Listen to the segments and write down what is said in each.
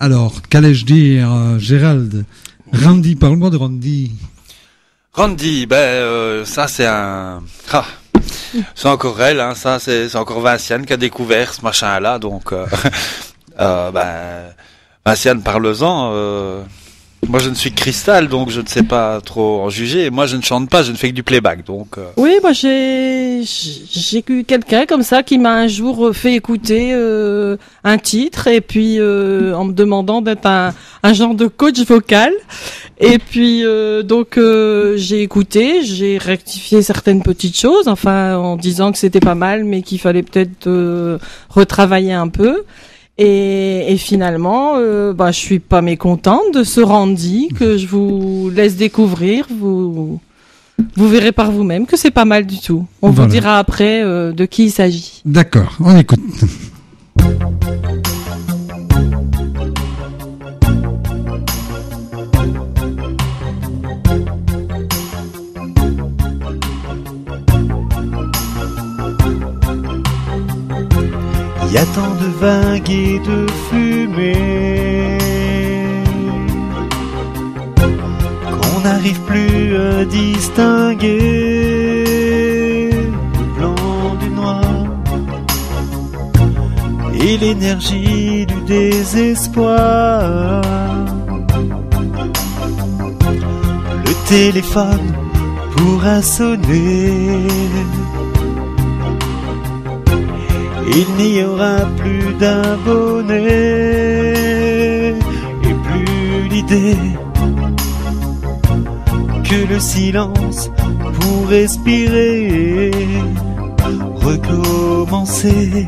Alors, qu'allais-je dire, Gérald? Randy, parle-moi de Randy. Randy, ça c'est c'est encore elle, hein, ça c'est encore Vinciane qui a découvert ce machin-là, donc Vinciane, parle-en. Moi je ne suis que Cristal, donc je ne sais pas trop en juger. Moi je ne chante pas, je ne fais que du playback, donc. Oui, moi j'ai eu quelqu'un comme ça qui m'a un jour fait écouter un titre et puis en me demandant d'être un genre de coach vocal. Et puis j'ai écouté, j'ai rectifié certaines petites choses, enfin en disant que c'était pas mal, mais qu'il fallait peut-être retravailler un peu. Et finalement, je suis pas mécontente de ce Randy que je vous laisse découvrir. Vous verrez par vous-même que c'est pas mal du tout. On vous dira après de qui il s'agit. D'accord, on écoute. Y a tant de vagues et de fumée qu'on n'arrive plus à distinguer le blanc du noir et l'énergie du désespoir. Le téléphone pourra sonner, il n'y aura plus d'abonnés et plus l'idée que le silence pour respirer, recommencer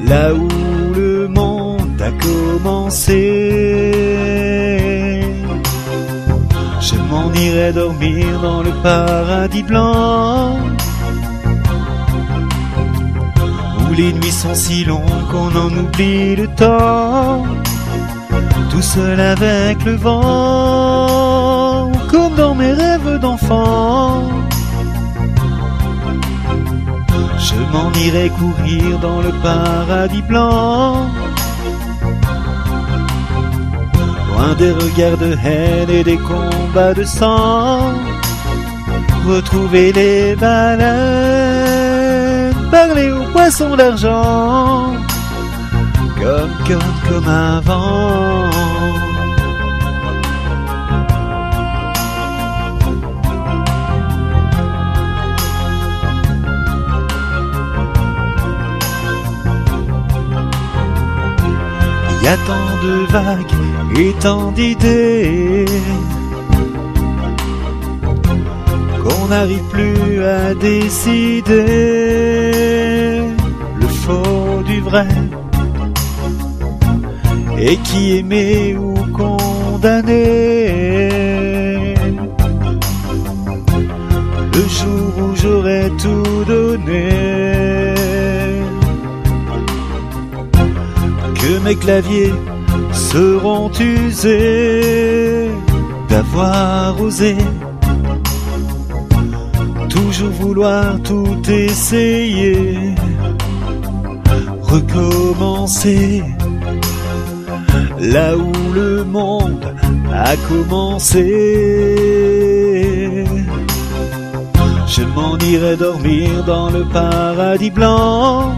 là où le monde a commencé. Je m'en irai dormir dans le paradis blanc, les nuits sont si longues qu'on en oublie le temps, tout seul avec le vent, comme dans mes rêves d'enfant. Je m'en irai courir dans le paradis blanc, loin des regards de haine et des combats de sang, retrouver les baleines, parler aux poissons d'argent, comme avant. Il y a tant de vagues et tant d'idées qu'on n'arrive plus à décider le faux du vrai, et qui aimer ou condamner. Le jour où j'aurai tout donné, que mes claviers seront usés d'avoir osé toujours vouloir tout essayer, recommencer là où le monde a commencé. Je m'en irai dormir dans le paradis blanc,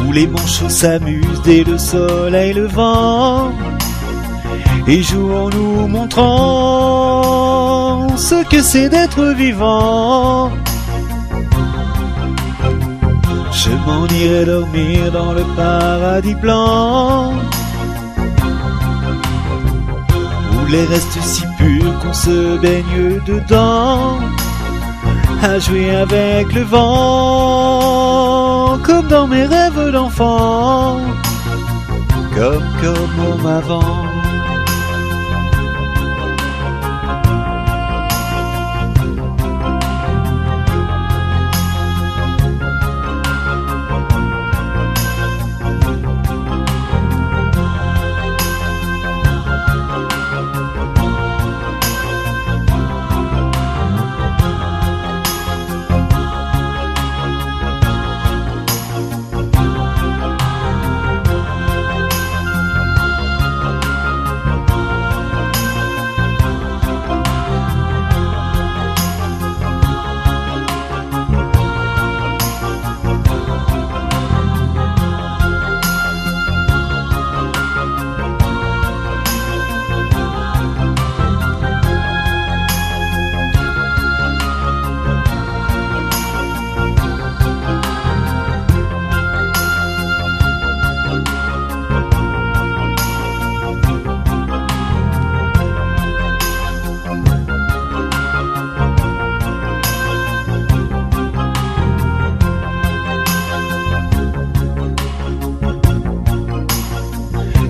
où les manchots s'amusent dès le soleil levant et jouent en nous montrant ce que c'est d'être vivant. Je m'en irai dormir dans le paradis blanc, où l'air reste si pur qu'on se baigne dedans, à jouer avec le vent, comme dans mes rêves d'enfant, comme homme avant.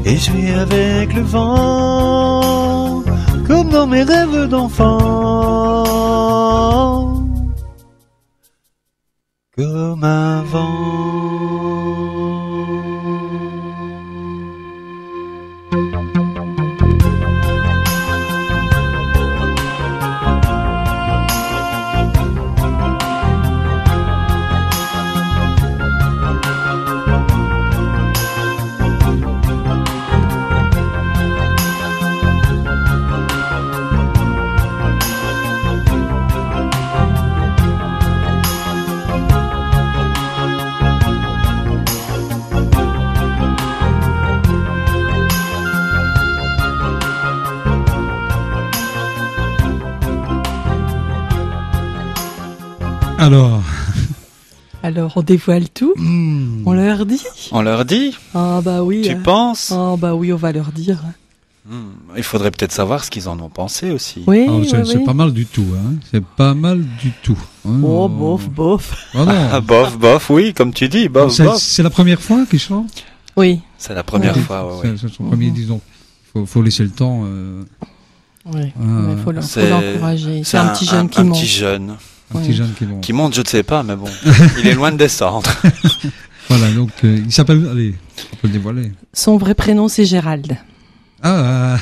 et je vais avec le vent, comme dans mes rêves d'enfant, comme un vent. Alors, on dévoile tout. On leur dit. On leur dit? Ah bah oui. Tu penses? Ah bah oui, on va leur dire. Il faudrait peut-être savoir ce qu'ils en ont pensé aussi. Oui, Alors, c'est oui. pas mal du tout, hein. C'est pas mal du tout. Hein. Oh, bof. Ah non. Ah, bof, oui, comme tu dis, bof. C'est la première fois qu'ils chantent. Oui. C'est la première fois, ouais. C'est son premier, disons. Faut laisser le temps. Oui, il faut l'encourager. C'est un petit jeune qui un monte. petit jeune. Un petit jeune qui monte. Qui monte, je ne sais pas, mais bon, il est loin de descendre. Voilà, donc il s'appelle, allez, on peut le dévoiler. Son vrai prénom, c'est Gérald. Ah,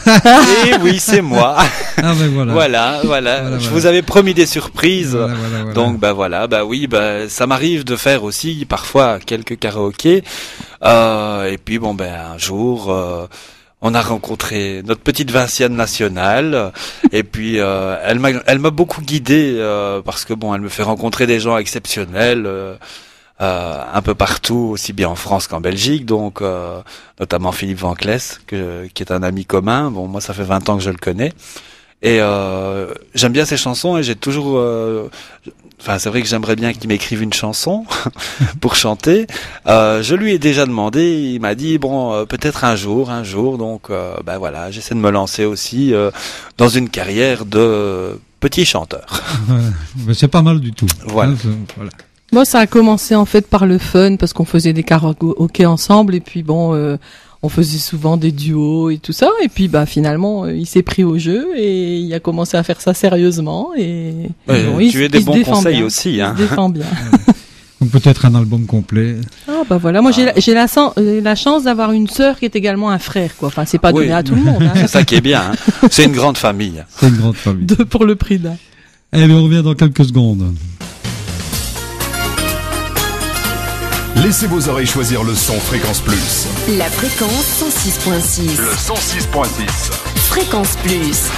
Et oui, c'est moi. ah ben voilà. Voilà. Je vous avais promis des surprises. Voilà. Donc oui, ça m'arrive de faire aussi parfois quelques karaokés. Et puis un jour, on a rencontré notre petite Vinciane nationale. Et puis elle m'a beaucoup guidé parce que elle me fait rencontrer des gens exceptionnels. Un peu partout, aussi bien en France qu'en Belgique, donc notamment Philippe Van Clès, qui est un ami commun. Bon, moi, ça fait 20 ans que je le connais. Et j'aime bien ses chansons et j'ai toujours... c'est vrai que j'aimerais bien qu'il m'écrive une chanson pour chanter. Je lui ai déjà demandé, il m'a dit, peut-être un jour. Donc, j'essaie de me lancer aussi dans une carrière de petit chanteur. Mais c'est pas mal du tout. Voilà. Voilà. Moi, ça a commencé en fait par le fun, parce qu'on faisait des karaokés ensemble, et puis on faisait souvent des duos et tout ça, et puis finalement, il s'est pris au jeu, et il a commencé à faire ça sérieusement, et tu as des bons conseils bien. Aussi, hein. Il se défend bien. Donc peut-être un album complet. Ah voilà, moi j'ai la chance d'avoir une sœur qui est également un frère, quoi. Enfin, c'est pas donné à tout le monde. Hein. C'est ça qui est bien. Hein. C'est une grande famille. C'est une grande famille. Deux pour le prix d'un. Allez, on revient dans quelques secondes. Laissez vos oreilles choisir le son Fréquence Plus. La fréquence 106.6. Le 106.6. Fréquence Plus.